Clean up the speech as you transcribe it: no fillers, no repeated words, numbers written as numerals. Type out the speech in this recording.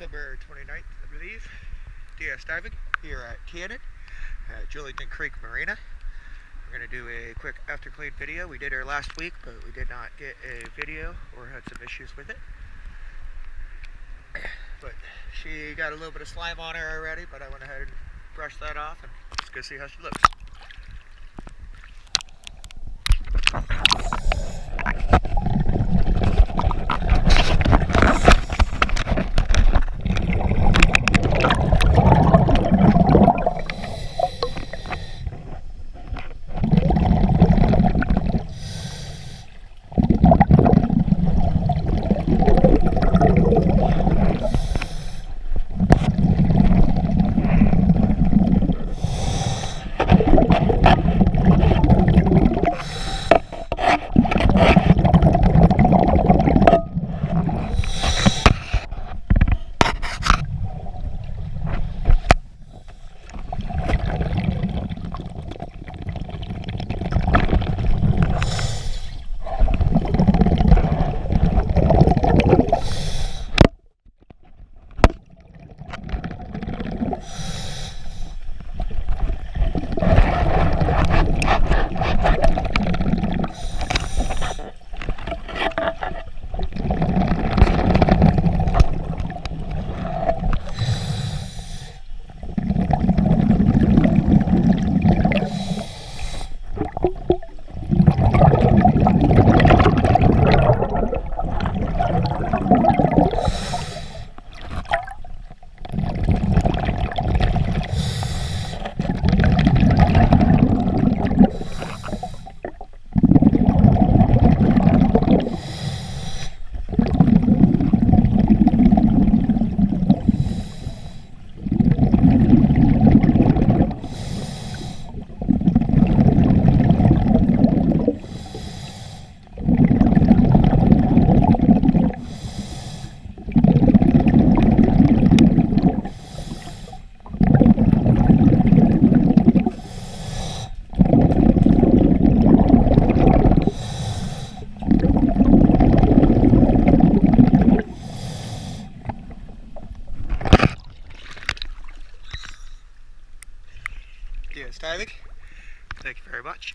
December 29th, I believe. DS diving here at Anode at Julington Creek Marina. We're going to do a quick after clean video. We did her last week, but we did not get a video or had some issues with it. But she got a little bit of slime on her already, but I went ahead and brushed that off, and let's go see how she looks. DS diving. Thank you very much.